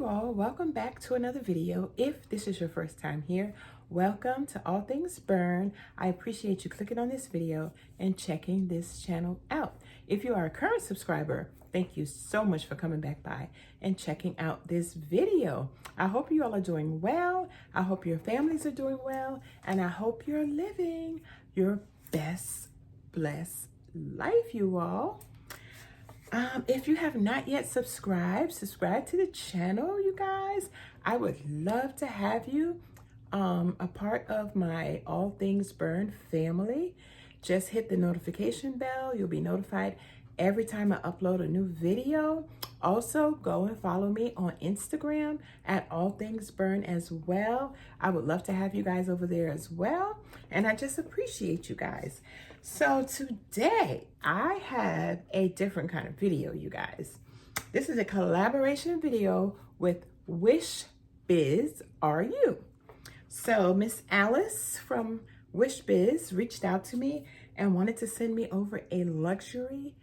all, welcome back to another video. If this is your first time here, welcome to All Things Burn. I appreciate you clicking on this video and checking this channel out. If you are a current subscriber, thank you so much for coming back by and checking out this video. I hope you all are doing well. I hope your families are doing well, and I hope you're living your best blessed life, you all. If you have not yet subscribe to the channel, you guys. I would love to have you a part of my All Things Burn family. Just hit the notification bell. You'll be notified every time I upload a new video. Also, go and follow me on Instagram at All Things Burn as well. I would love to have you guys over there as well. And I just appreciate you guys. So today I have a different kind of video, you guys. This is a collaboration video with Wish Biz RU. So Miss Alice from Wish Biz reached out to me and wanted to send me over a luxury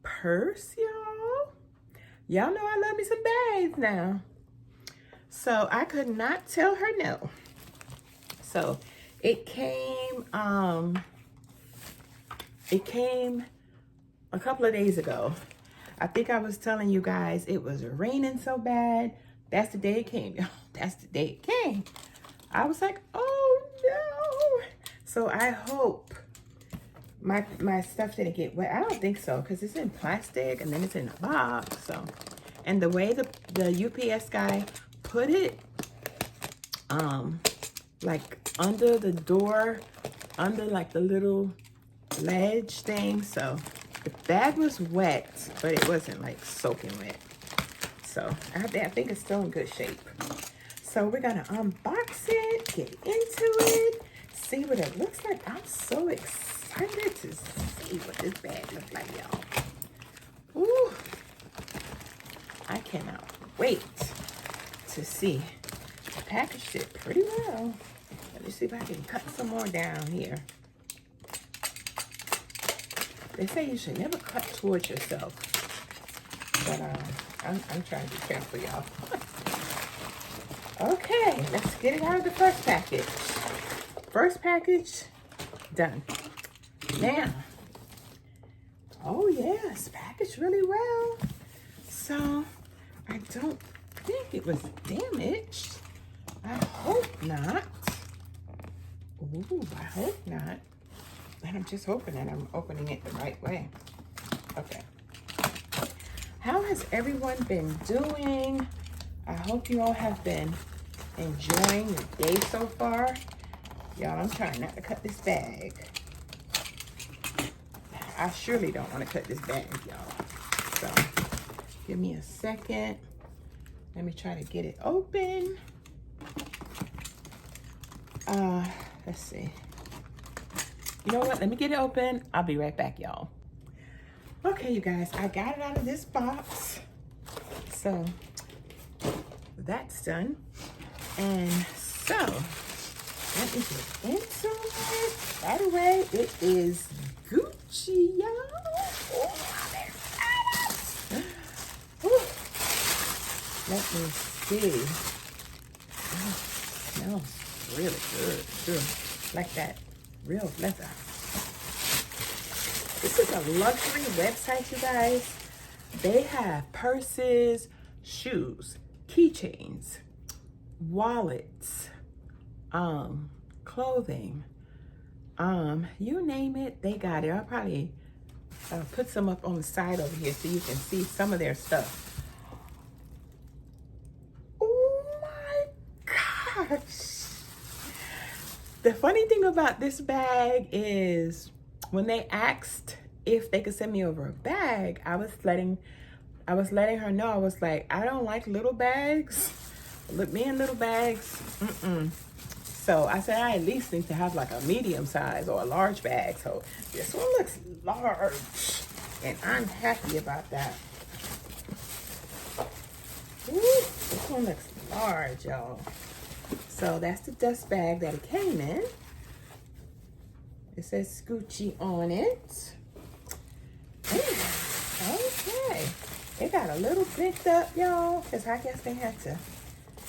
purse, y'all. Y'all know I love me some bags now. So I could not tell her no. So it came a couple of days ago. I think I was telling you guys it was raining so bad. That's the day it came, y'all. That's the day it came. I was like, oh no. So I hope my stuff didn't get wet. I don't think so, because it's in plastic and then it's in a box. So, and the way the UPS guy put it, like under the door, under like the little ledge thing. So the bag was wet, but it wasn't like soaking wet. So I think it's still in good shape. So we're gonna unbox it, get into it, see what it looks like. I'm so excited to see what this bag looks like, y'all. Ooh, I cannot wait to see. I packaged it pretty well. Let me see if I can cut some more down here. They say you should never cut towards yourself, but I'm trying to be careful, y'all. Okay, let's get it out of the first package. First package, done. Now, oh yes, packaged really well. So, I don't think it was damaged. I hope not. Ooh, I hope not. And I'm just hoping that I'm opening it the right way. Okay. How has everyone been doing? I hope you all have been enjoying your day so far. Y'all, I'm trying not to cut this bag. I surely don't want to cut this bag, y'all. So, give me a second. Let me try to get it open. Let's see. You know what? Let me get it open. I'll be right back, y'all. Okay, you guys, I got it out of this box. So that's done. And so let me get into it. By the way, it is Gucci, y'all. Oh, I'm excited. Let me see. Oh, it smells really good, too. Like that. Real leather. This is a luxury website, you guys. They have purses, shoes, keychains, wallets, clothing, you name it, they got it. I'll probably put some up on the side over here so you can see some of their stuff. Oh my gosh. The funny thing about this bag is when they asked if they could send me over a bag, I was letting her know. I was like, I don't like little bags. Look, me and little bags, So I said I at least need to have like a medium size or a large bag. So this one looks large, and I'm happy about that. Ooh, this one looks large, y'all. So that's the dust bag that it came in. It says Gucci on it. Okay. It got a little bent up, y'all, because I guess they had to,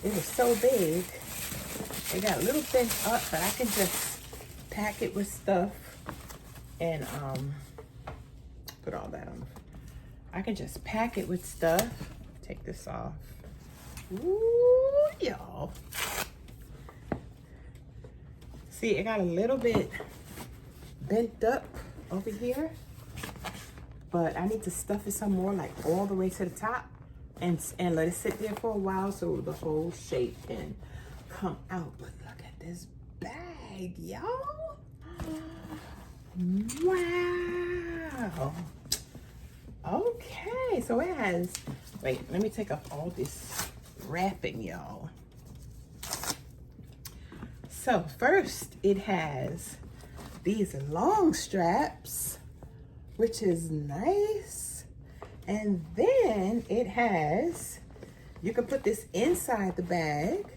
it was so big. It got a little bent up, but I can just pack it with stuff and put all that on. I can just pack it with stuff. Take this off. Ooh, y'all. See, it got a little bit bent up over here, but I need to stuff it some more, like all the way to the top, and let it sit there for a while so the whole shape can come out. But look at this bag, y'all. Wow. Okay, so it has, wait, let me take off all this wrapping, y'all. So first it has these long straps, which is nice. And then it has, you can put this inside the bag,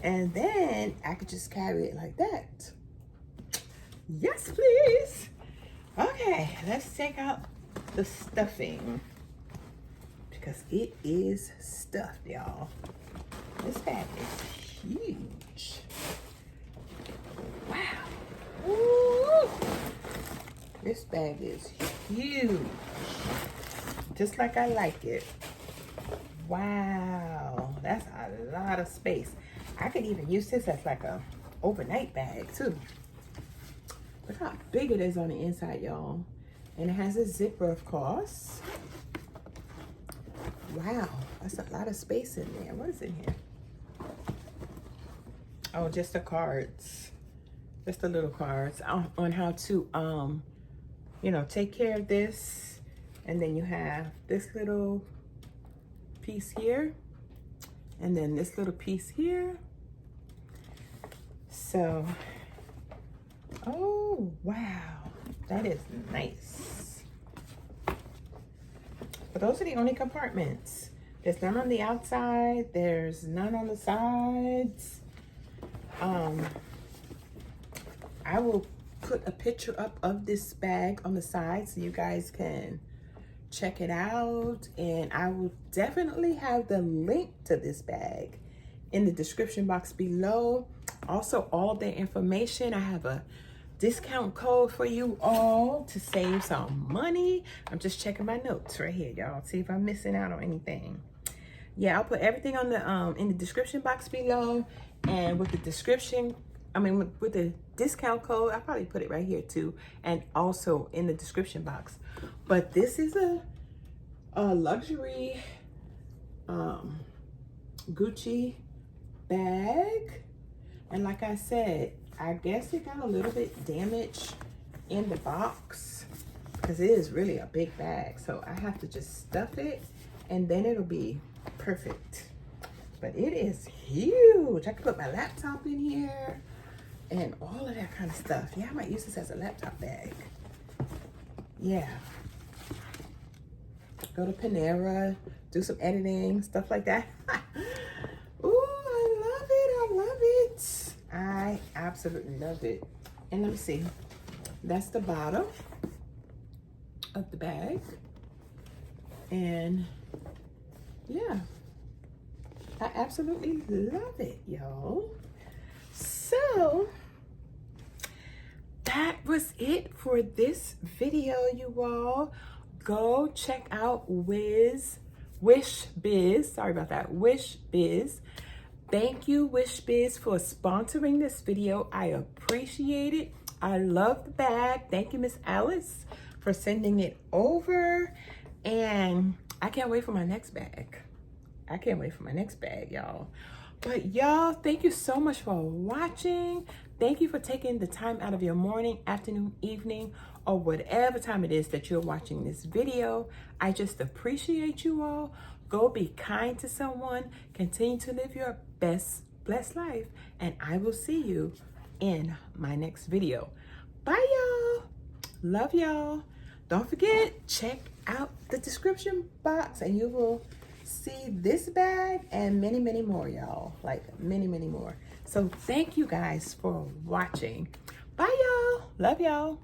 and then I could just carry it like that. Yes, please. Okay, let's take out the stuffing, because it is stuffed, y'all. This bag is huge. Wow. Ooh. This bag is huge. Just like I like it. Wow. That's a lot of space. I could even use this as like a overnight bag too. Look how big it is on the inside, y'all. And it has a zipper, of course. Wow. That's a lot of space in there. What is in here? Oh, just the cards. Just the little cards on how to, you know, take care of this. And then you have this little piece here. And then this little piece here. So, oh, wow. That is nice. But those are the only compartments. There's none on the outside. There's none on the sides. I will put a picture up of this bag on the side so you guys can check it out. And I will definitely have the link to this bag in the description box below. Also, all of their information. I have a discount code for you all to save some money. I'm just checking my notes right here, y'all. See if I'm missing out on anything. Yeah, I'll put everything on the in the description box below, and with the description, with the discount code, I'll probably put it right here too, and also in the description box. But this is a luxury Gucci bag, and like I said, I guess it got a little bit damaged in the box because it is really a big bag. So I have to just stuff it and then it'll be perfect. But it is huge. I can put my laptop in here and all of that kind of stuff. Yeah, I might use this as a laptop bag. Yeah. Go to Panera, do some editing, stuff like that. Ooh, I love it. I love it. I absolutely love it. And let me see. That's the bottom of the bag. And yeah, I absolutely love it, y'all. So that was it for this video, you all. Go check out Wish Biz. Sorry about that. Wish Biz. Thank you, Wish Biz, for sponsoring this video. I appreciate it. I love the bag. Thank you, Miss Alice, for sending it over. And I can't wait for my next bag. I can't wait for my next bag, y'all. But y'all, thank you so much for watching. Thank you for taking the time out of your morning, afternoon, evening, or whatever time it is that you're watching this video. I just appreciate you all. Go be kind to someone. Continue to live your best blessed life. And I will see you in my next video. Bye, y'all. Love y'all. Don't forget, check out the description box and you will see this bag and many, many more, y'all. Like many, many more. So thank you guys for watching. Bye, y'all. Love y'all.